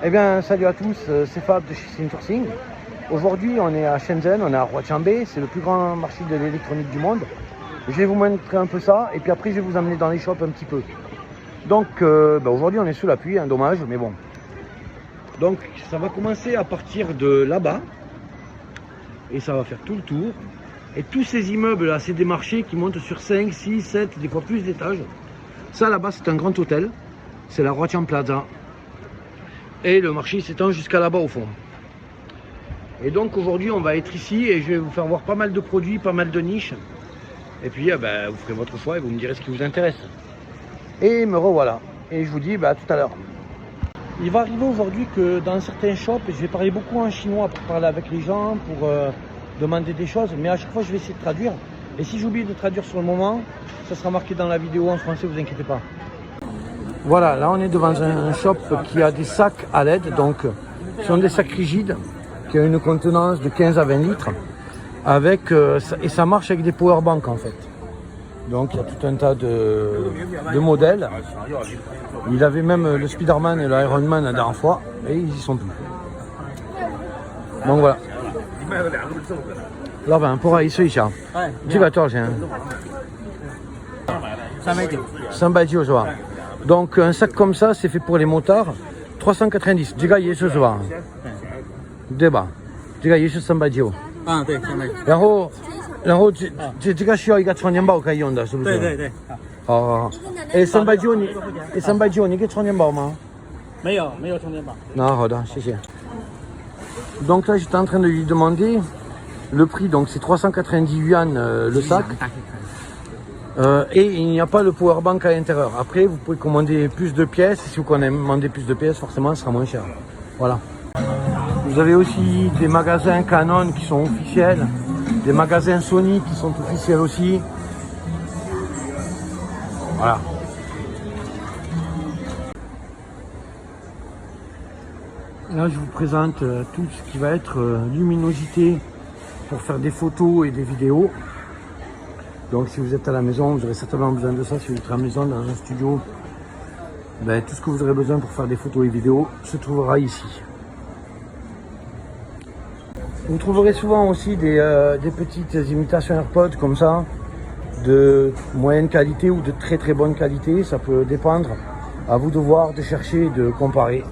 Eh bien, salut à tous, c'est Fab de chez Sourcing. Aujourd'hui, on est à Shenzhen, on est à Huaqiangbei, c'est le plus grand marché de l'électronique du monde. Je vais vous montrer un peu ça, et puis après, je vais vous amener dans les shops un petit peu. Donc, aujourd'hui, on est sous la pluie, hein, dommage, mais bon. Donc, ça va commencer à partir de là-bas, et ça va faire tout le tour. Et tous ces immeubles-là, c'est des marchés qui montent sur 5, 6, 7, des fois plus d'étages. Ça, là-bas, c'est un grand hôtel, c'est la Huaqiang Plaza. Et le marché s'étend jusqu'à là-bas au fond. Et donc aujourd'hui on va être ici et je vais vous faire voir pas mal de produits, pas mal de niches. Et puis vous ferez votre choix et vous me direz ce qui vous intéresse. Et me revoilà. Et je vous dis à tout à l'heure. Il va arriver aujourd'hui que dans certains shops, je vais parler beaucoup en chinois pour parler avec les gens, pour demander des choses. Mais à chaque fois je vais essayer de traduire. Et si j'oublie de traduire sur le moment, ça sera marqué dans la vidéo en français, vous inquiétez pas. Voilà, là on est devant un shop qui a des sacs à LED, donc ce sont des sacs rigides qui ont une contenance de 15 à 20 litres avec, et ça marche avec des powerbanks en fait. Donc il y a tout un tas de modèles. Il avait même le Spider-Man et l'Iron Man la dernière fois et ils y sont plus. Donc voilà. 老板，不好意思一下，这个多少钱？390是吧？ Donc un sac comme ça, c'est fait pour les motards, 390. 这个也是是吧？对吧？这个也是390。啊，对，390。然后这个需要一个充电宝可以用的，是不是？对对对。好。哎，390你给充电宝吗？没有充电宝。那好的，谢谢。Donc là, j'étais en train de lui demander le prix, donc c'est 390 yuan le sac. Et il n'y a pas le powerbank à l'intérieur. Après, vous pouvez commander plus de pièces. Si vous commandez plus de pièces, forcément, ce sera moins cher. Voilà. Vous avez aussi des magasins Canon qui sont officiels, des magasins Sony qui sont officiels aussi. Voilà. Là, je vous présente tout ce qui va être luminosité pour faire des photos et des vidéos. Donc si vous êtes à la maison, vous aurez certainement besoin de ça. Si vous êtes à la maison, dans un studio, tout ce que vous aurez besoin pour faire des photos et vidéos se trouvera ici. Vous trouverez souvent aussi des petites imitations AirPods comme ça, de moyenne qualité ou de très très bonne qualité. Ça peut dépendre, à vous de voir, de chercher, de comparer.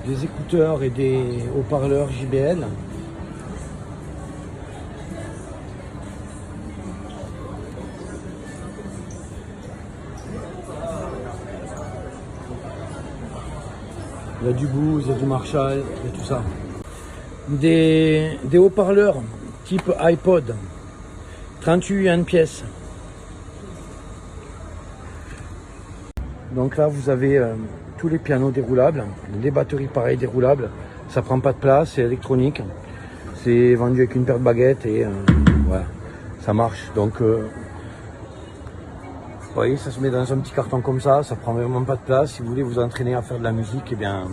Des écouteurs et des haut-parleurs JBL. Il y a du Bose, il y a du Marshall, il y a tout ça. Des haut-parleurs type iPod, 38 yuan pièce. Donc là vous avez tous les pianos déroulables, les batteries pareil déroulables, ça prend pas de place, c'est électronique, c'est vendu avec une paire de baguettes et voilà, ça marche. Donc vous voyez, ça se met dans un petit carton comme ça prend vraiment pas de place. Si vous voulez vous entraîner à faire de la musique, eh bien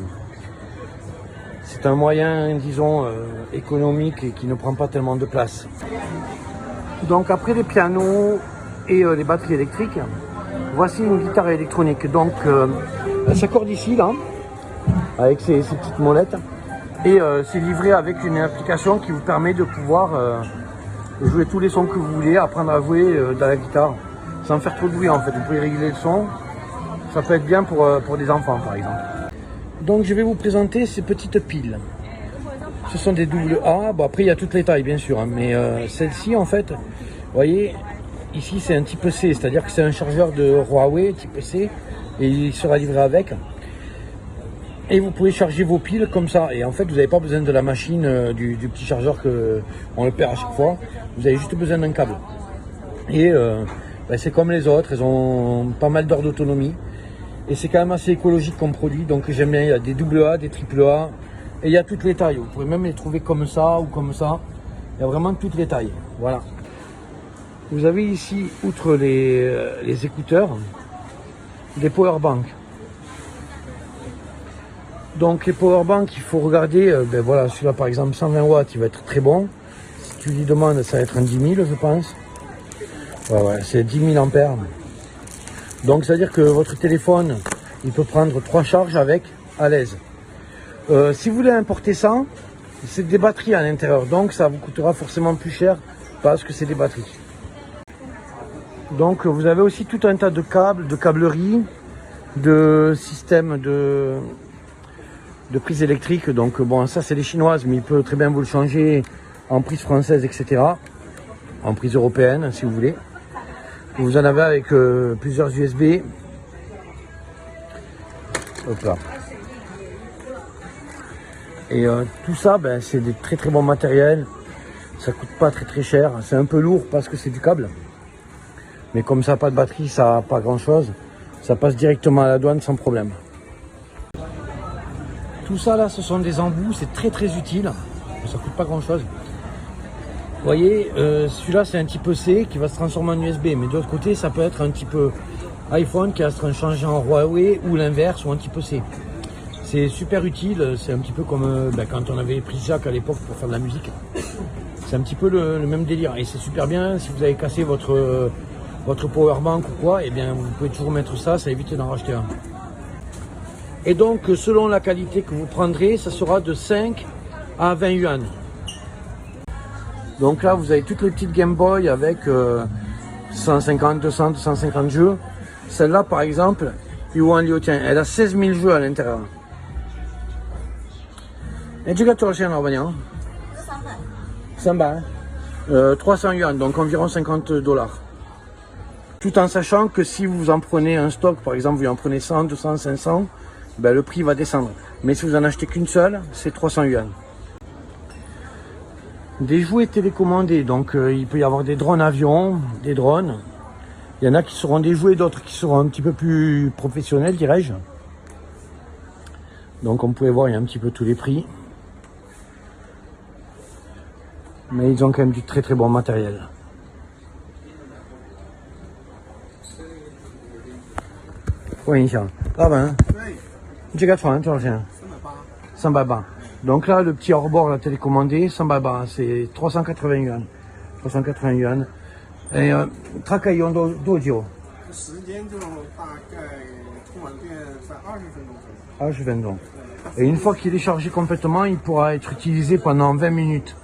c'est un moyen, disons, économique et qui ne prend pas tellement de place. Donc après les pianos et les batteries électriques, voici une guitare électronique. Donc elle s'accorde ici là, avec ces petites molettes. Et c'est livré avec une application qui vous permet de pouvoir jouer tous les sons que vous voulez, apprendre à jouer de la guitare sans faire trop de bruit en fait. Vous pouvez régler le son, ça peut être bien pour des enfants par exemple. Donc je vais vous présenter ces petites piles. Ce sont des AA, bon après il y a toutes les tailles bien sûr, hein, mais celle-ci en fait, vous voyez, ici c'est un type C, c'est-à-dire que c'est un chargeur de Huawei type C et il sera livré avec. Et vous pouvez charger vos piles comme ça. Et en fait, vous n'avez pas besoin de la machine, du petit chargeur qu'on le perd à chaque fois. Vous avez juste besoin d'un câble. Et c'est comme les autres, elles ont pas mal d'heures d'autonomie. Et c'est quand même assez écologique comme produit. Donc j'aime bien, il y a des AA, des AAA, Et il y a toutes les tailles. Vous pourrez même les trouver comme ça ou comme ça. Il y a vraiment toutes les tailles. Voilà. Vous avez ici, outre les écouteurs, des powerbanks. Donc les powerbanks, il faut regarder, ben voilà, celui-là par exemple 120 watts, il va être très bon. Si tu lui demandes, ça va être un 10 000 je pense. Ouais, c'est 10 000 ampères. Donc c'est à dire que votre téléphone, il peut prendre 3 charges avec, à l'aise. Si vous voulez importer ça, c'est des batteries à l'intérieur, donc ça vous coûtera forcément plus cher parce que c'est des batteries. Donc vous avez aussi tout un tas de câbles, de câbleries, de systèmes de prise électrique. Donc bon, ça c'est les chinoises, mais il peut très bien vous le changer en prise française, etc. En prise européenne, si vous voulez. Vous en avez avec plusieurs USB. Hop là. Et tout ça, ben, c'est des très bons matériels. Ça coûte pas très cher. C'est un peu lourd parce que c'est du câble. Mais comme ça n'a pas de batterie, ça n'a pas grand chose. Ça passe directement à la douane sans problème. Tout ça là, ce sont des embouts. C'est très utile. Ça coûte pas grand chose. Vous voyez, celui-là c'est un type C qui va se transformer en USB. Mais de l'autre côté, ça peut être un type iPhone qui va se changer en Huawei ou l'inverse ou un type C. C'est super utile, c'est un petit peu comme quand on avait pris Jacques à l'époque pour faire de la musique. C'est un petit peu le même délire et c'est super bien si vous avez cassé votre powerbank ou quoi, et bien vous pouvez toujours mettre ça, ça évite d'en racheter un. Et donc selon la qualité que vous prendrez, ça sera de 5 à 20 yuan. Donc là vous avez toutes les petites Game Boy avec 150, 200, 250 jeux. Celle-là par exemple, Yuan Liu Tian, elle a 16 000 jeux à l'intérieur. Et tu gâteaux chez Albania 300 yuan, donc environ 50 $. Tout en sachant que si vous en prenez un stock, par exemple vous en prenez 100, 200, 500, ben le prix va descendre. Mais si vous en achetez qu'une seule, c'est 300 yuan. Des jouets télécommandés, donc il peut y avoir des drones avions, des drones. Il y en a qui seront des jouets, d'autres qui seront un petit peu plus professionnels, dirais-je. Donc on pouvait voir, il y a un petit peu tous les prix. Mais ils ont quand même du très bon matériel. Oui, ah ben, tu as 100 Donc là, le petit hors-bord, la télécommandé, 100 c'est 380 yuan. 380 yuan. Et Trakayon Dojo. 20 分钟. Et une fois qu'il est chargé complètement, il pourra être utilisé pendant 20 minutes.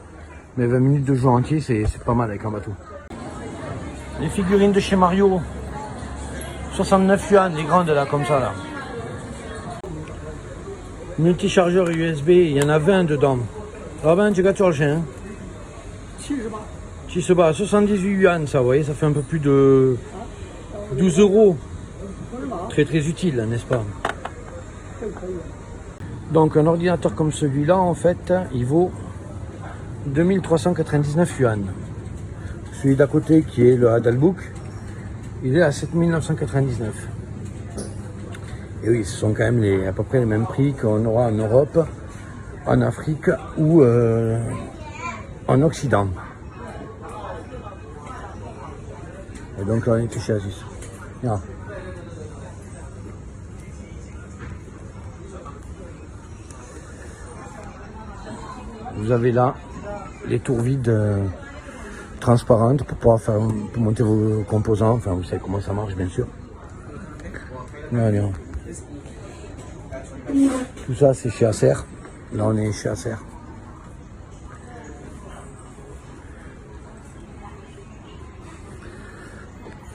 Mais 20 minutes de jeu entier, c'est pas mal avec un bateau. Les figurines de chez Mario, 69 yuan, les grandes là, comme ça là. Multichargeur USB, il y en a 20 dedans. Ah ben, tu gâtes le chien. 78 yuan, ça, vous voyez, ça fait un peu plus de 12 €. Très utile, n'est-ce pas? Donc un ordinateur comme celui-là, en fait, il vaut 2399 yuan. Celui d'à côté, qui est le Adalbook, il est à 7999. Et oui, ce sont quand même à peu près les mêmes prix qu'on aura en Europe, en Afrique ou en Occident. Et donc là, on est chez Asus. Yeah. Vous avez là les tours vides transparentes pour pouvoir pour monter vos composants. Enfin, vous savez comment ça marche, bien sûr. Allez. Tout ça, c'est chez Acer. Là, on est chez Acer.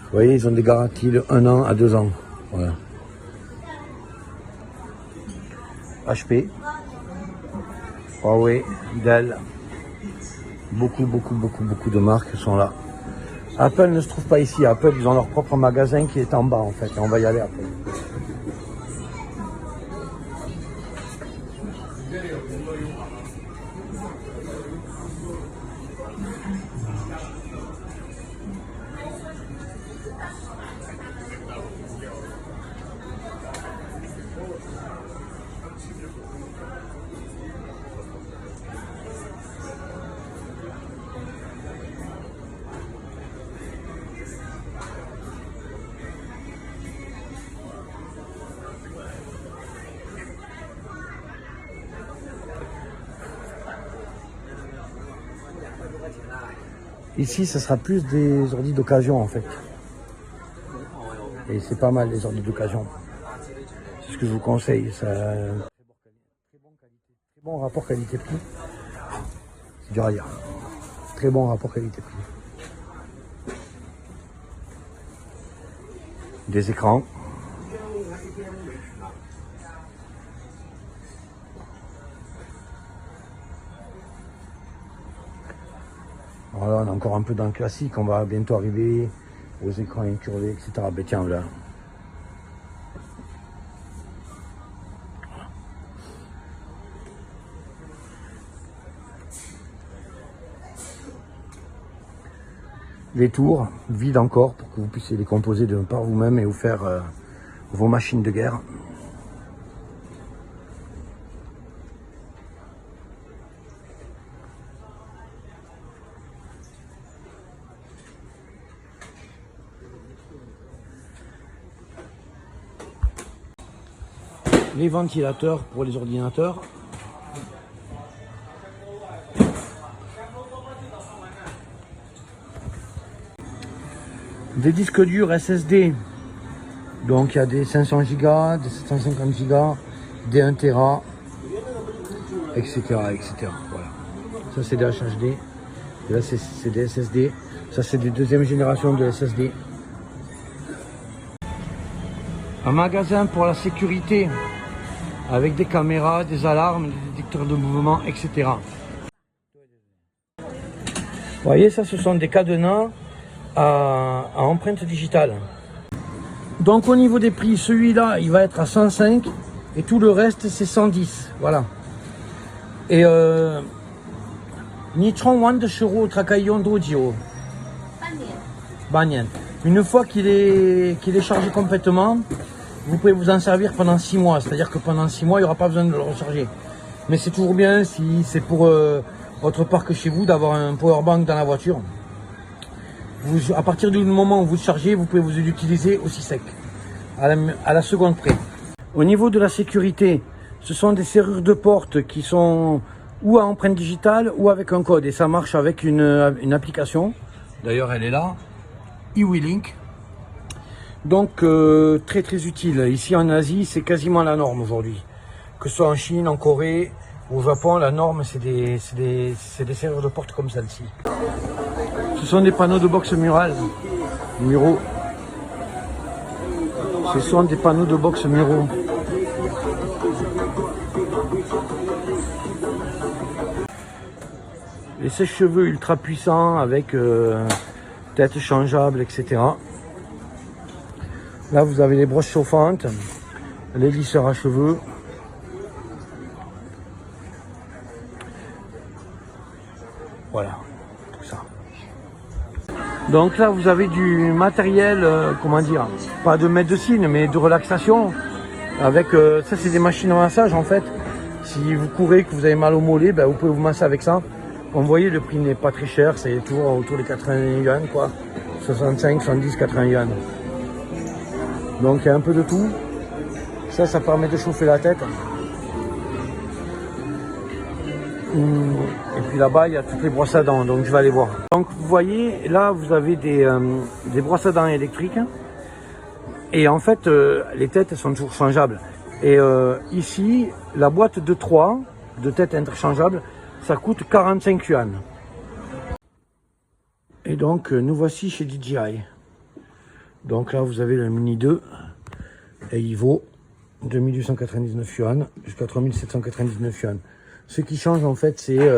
Vous voyez, ils ont des garanties de 1 an à 2 ans. Voilà. HP, Huawei, Dell. Beaucoup de marques sont là. Apple ne se trouve pas ici. Apple, ils ont leur propre magasin qui est en bas, en fait. Et on va y aller après. Ici, ce sera plus des ordi d'occasion en fait. Et c'est pas mal les ordi d'occasion. C'est ce que je vous conseille. Ça... Très bon rapport qualité-prix. C'est dur à dire. Très bon rapport qualité-prix. Des écrans. Voilà, on est encore un peu dans le classique. On va bientôt arriver aux écrans incurvés, etc. Ben tiens, voilà. Les tours vides encore pour que vous puissiez les composer de par vous-même et vous faire vos machines de guerre. Les ventilateurs pour les ordinateurs. Des disques durs SSD. Donc il y a des 500 Go, des 750 Go, des 1 Tera, etc. etc. Voilà. Ça c'est des HHD. Et là c'est des SSD. Ça c'est des deuxième génération de SSD. Un magasin pour la sécurité avec des caméras, des alarmes, des détecteurs de mouvement, etc. Vous voyez, ça ce sont des cadenas à empreinte digitale. Donc au niveau des prix, celui-là il va être à 105 et tout le reste c'est 110. Voilà. Et Nitron Wand Shiro Trakayon Dojo. Banyan. Une fois qu'il est chargé complètement, vous pouvez vous en servir pendant 6 mois. C'est-à-dire que pendant 6 mois, il n'y aura pas besoin de le recharger. Mais c'est toujours bien si c'est pour votre parc chez vous d'avoir un powerbank dans la voiture. À partir du moment où vous le chargez, vous pouvez vous l'utiliser aussi sec, à la seconde près. Au niveau de la sécurité, ce sont des serrures de porte qui sont ou à empreinte digitale ou avec un code. Et ça marche avec une application. D'ailleurs, elle est là. eWeLink. Donc très très utile. Ici en Asie, c'est quasiment la norme aujourd'hui. Que ce soit en Chine, en Corée ou au Japon, la norme c'est des serrures de porte comme celle-ci. Ce sont des panneaux de boxe muraux. Ce sont des panneaux de boxe muraux. Les sèche-cheveux ultra puissants avec tête changeable, etc. Là, vous avez les brosses chauffantes, les lisseurs à cheveux. Voilà, tout ça. Donc là, vous avez du matériel, comment dire, pas de médecine, mais de relaxation. Avec, ça, c'est des machines à massage, en fait. Si vous courez, que vous avez mal au mollet, ben, vous pouvez vous masser avec ça. Comme vous voyez, le prix n'est pas très cher, c'est toujours autour des 80 yuan, quoi. 65, 70, 80 yuan. Donc il y a un peu de tout. Ça permet de chauffer la tête. Et puis là-bas, il y a toutes les brosses à dents, donc je vais aller voir. Donc vous voyez, là vous avez des brosses à dents électriques. Et en fait, les têtes elles sont toujours changeables. Et ici, la boîte de 3 de têtes interchangeables, ça coûte 45 yuan. Et donc nous voici chez DJI. Donc là vous avez le Mini 2 et il vaut 2899 yuan jusqu'à 3799 yuan. Ce qui change en fait c'est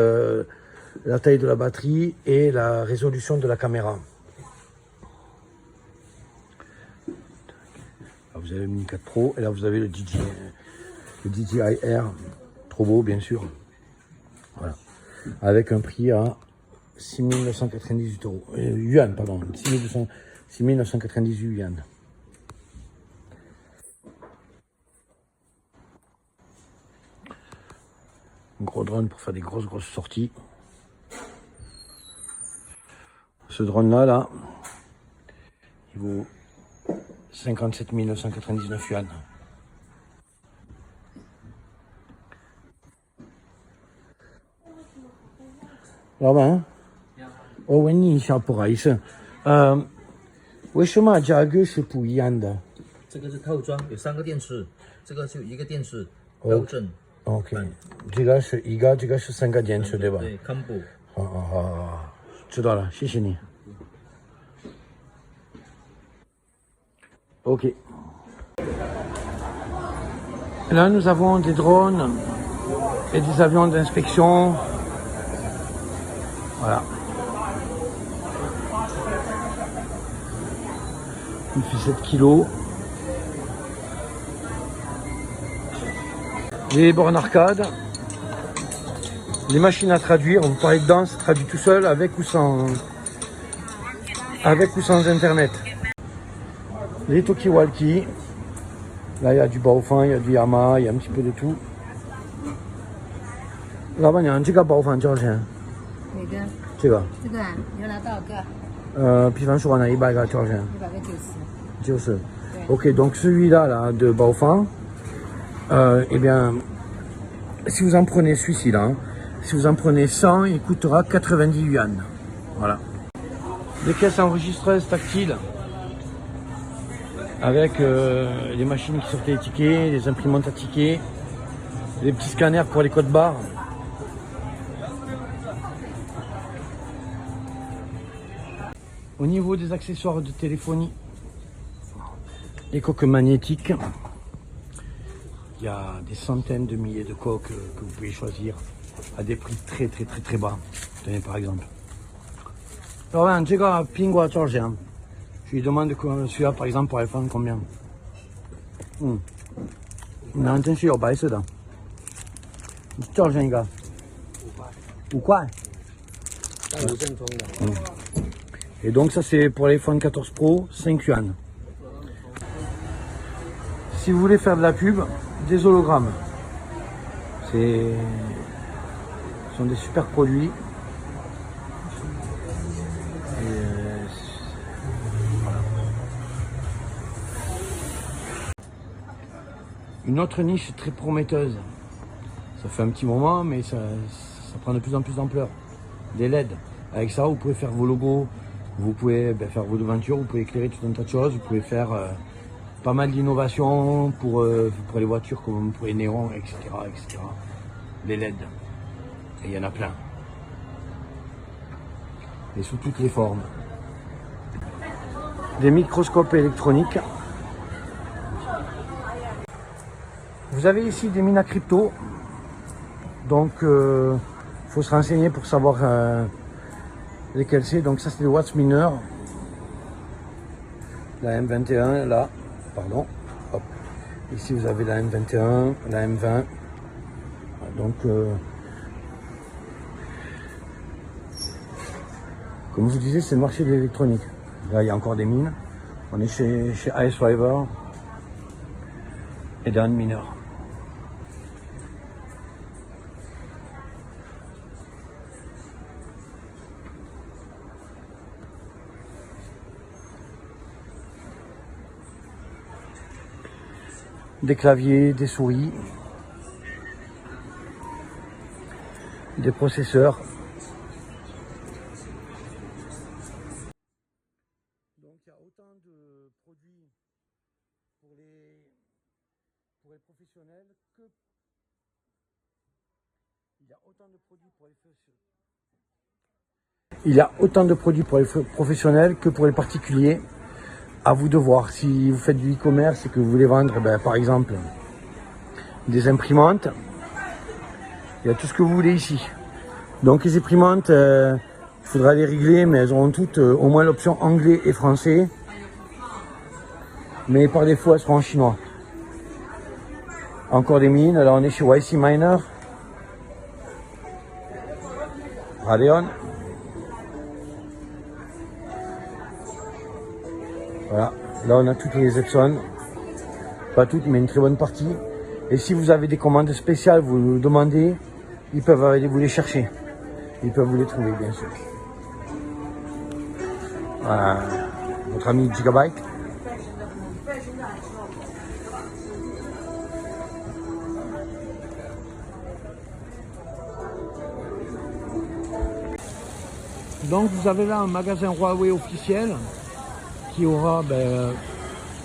la taille de la batterie et la résolution de la caméra. Là, vous avez le Mini 4 Pro et là vous avez le DJI Air, trop beau bien sûr. Voilà. Avec un prix à 6998 euros. Yuan, pardon. 6998 yuan. Un gros drone pour faire des grosses sorties. Ce drone là, il vaut 57 999 yuan. Là-bas, hein? 我问你一下，不好意思，为什么价格是不一样的？这个是套装，有3个电池，这个就1个电池标准。OK，这个是1个，这个是3个电池，对吧？对 ，combo。好，知道了，谢谢你。OK. Là, nous avons des drones et des avions d'inspection. Voilà. Il fait 7 kilos. Les bornes arcade. Les machines à traduire. Vous parlez dedans, ça traduit tout seul, avec ou sans internet. Les talkie-walkie. Là, il y a du Baofeng, il y a du Yamaha, il y a un petit peu de tout. 老板娘，这个Baofeng多少钱？哪个？这个。这个啊，你要拿多少个比方说，那100个多少钱？100个90。90. Ok, donc celui-là là, de Baofeng, eh bien, si vous en prenez celui-ci là, si vous en prenez 100, il coûtera 90 yuan. Voilà. Des caisses enregistreuses tactiles avec les machines qui sortent les tickets, les imprimantes à tickets, les petits scanners pour les codes barres. Au niveau des accessoires de téléphonie, les coques magnétiques, il y a des centaines de milliers de coques que vous pouvez choisir à des prix très bas. Tenez par exemple. Alors, ce个苹果多少钱？ Je lui demande celui-là par exemple pour iPhone combien? 那真是有白色的，多少钱一个？5块。5正宗的。Et donc ça c'est pour l'iPhone 14 Pro, 5 yuan. Si vous voulez faire de la pub, des hologrammes. Ce sont des super produits. Une autre niche très prometteuse. Ça fait un petit moment, mais ça prend de plus en plus d'ampleur. Des LED. Avec ça, vous pouvez faire vos logos, vous pouvez faire vos devantures, vous pouvez éclairer tout un tas de choses, vous pouvez faire pas mal d'innovations pour les voitures, comme pour les néons, etc. Les LED. Et il y en a plein. Et sous toutes les formes. Des microscopes électroniques. Vous avez ici des mines à crypto, donc faut se renseigner pour savoir lesquelles c'est. Donc ça c'est des Watts mineurs, la M21 là, pardon, hop. Ici vous avez la M21, la M20, donc comme je vous disais c'est le marché de l'électronique. Là il y a encore des mines, on est chez Ice River et Dan Mineur. Des claviers, des souris, des processeurs. Donc il y a autant de produits pour les professionnels que il y a autant de produits pour les professionnels que pour les particuliers. À vous de voir. Si vous faites du e-commerce et que vous voulez vendre, par exemple, des imprimantes, il y a tout ce que vous voulez ici. Donc les imprimantes, il faudra les régler, mais elles auront toutes au moins l'option anglais et français. Mais par défaut, elles seront en chinois. Encore des mines. Alors on est chez YC Miner. Radeon. Voilà, là on a toutes les Epson, pas toutes mais une très bonne partie. Et si vous avez des commandes spéciales, vous nous demandez, ils peuvent aller vous les chercher. Ils peuvent vous les trouver bien sûr. Voilà, votre ami Gigabyte. Donc vous avez là un magasin Huawei officiel qui aura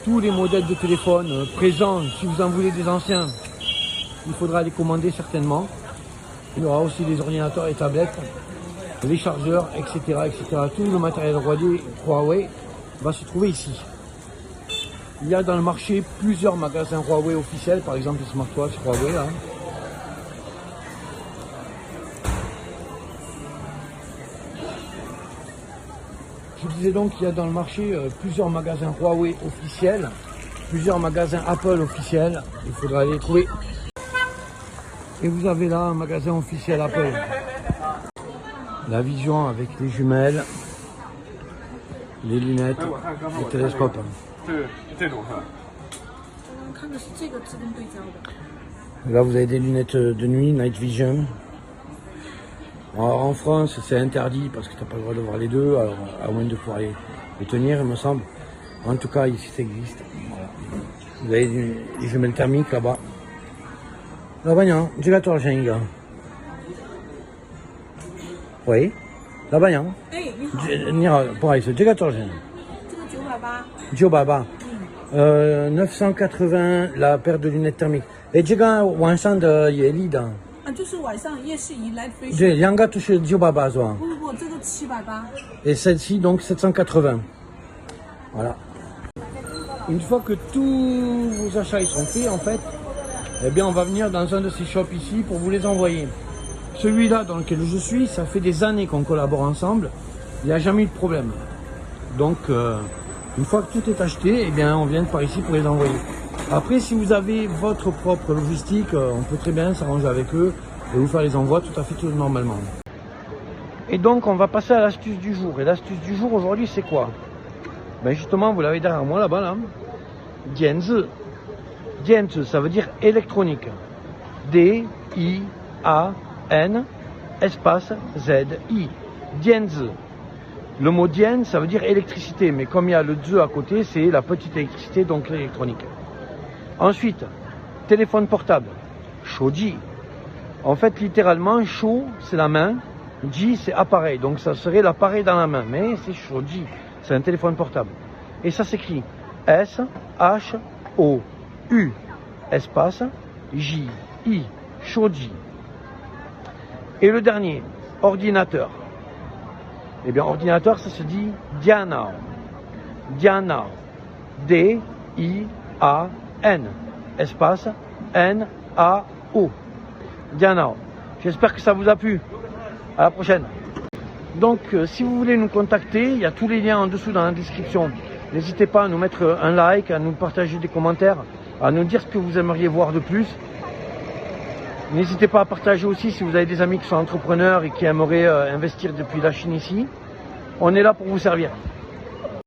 tous les modèles de téléphone présents. Si vous en voulez des anciens, il faudra les commander certainement. Il y aura aussi des ordinateurs et tablettes, les chargeurs, etc., etc. Tout le matériel Huawei va se trouver ici. Il y a dans le marché plusieurs magasins Huawei officiels, par exemple les smartwatches Huawei. Là. Je disais donc qu'il y a dans le marché plusieurs magasins Huawei officiels, plusieurs magasins Apple officiels. Il faudra les trouver. Et vous avez là un magasin officiel Apple. La vision avec les jumelles, les lunettes, les télescopes. Là vous avez des lunettes de nuit, night vision. Alors, en France c'est interdit parce que tu n'as pas le droit de voir les deux, alors à moins de pouvoir les tenir il me semble. En tout cas ici ça existe. Voilà. Vous avez des jumelles thermiques là-bas. Labanyan, giratoire Jenga. Oui. Labanyan. Ni好，不好意思，这个多少钱？这个980。980 la paire de lunettes thermiques. Et 这个晚上的也立的。就是晚上夜视仪 Light Vision。对，两个都是980是吧？不，这个780。Et celle-ci donc 780. Voilà. Une fois que tous vos achats ils sont faits en fait, eh bien on va venir dans un de ces shops ici pour vous les envoyer. Celui-là dans lequel je suis, ça fait des années qu'on collabore ensemble, il n'y a jamais eu de problème. Donc une fois que tout est acheté, eh bien on vient par ici pour les envoyer. Après si vous avez votre propre logistique, on peut très bien s'arranger avec eux et vous faire les envois tout à fait normalement. Et donc on va passer à l'astuce du jour. Et l'astuce du jour aujourd'hui c'est quoi? Ben justement vous l'avez derrière moi là-bas là. Dianzi. Dianzi, ça veut dire électronique. D-I-A-N espace Z-I. Dianzi. Le mot dien, ça veut dire électricité, mais comme il y a le Z à côté, c'est la petite électricité, donc l'électronique. Ensuite, téléphone portable. Shouji. En fait, littéralement, Shou, c'est la main. Ji, c'est appareil. Donc ça serait l'appareil dans la main. Mais c'est Shouji. C'est un téléphone portable. Et ça s'écrit S-H-O-U espace J-I. Shouji. Et le dernier, ordinateur. Eh bien, ordinateur, ça se dit Diana. Diana. D-I-A-N. Espace N-A-O. Diana. J'espère que ça vous a plu. À la prochaine. Donc, si vous voulez nous contacter, il y a tous les liens en dessous dans la description. N'hésitez pas à nous mettre un like, à nous partager des commentaires, à nous dire ce que vous aimeriez voir de plus. N'hésitez pas à partager aussi si vous avez des amis qui sont entrepreneurs et qui aimeraient investir depuis la Chine ici. On est là pour vous servir.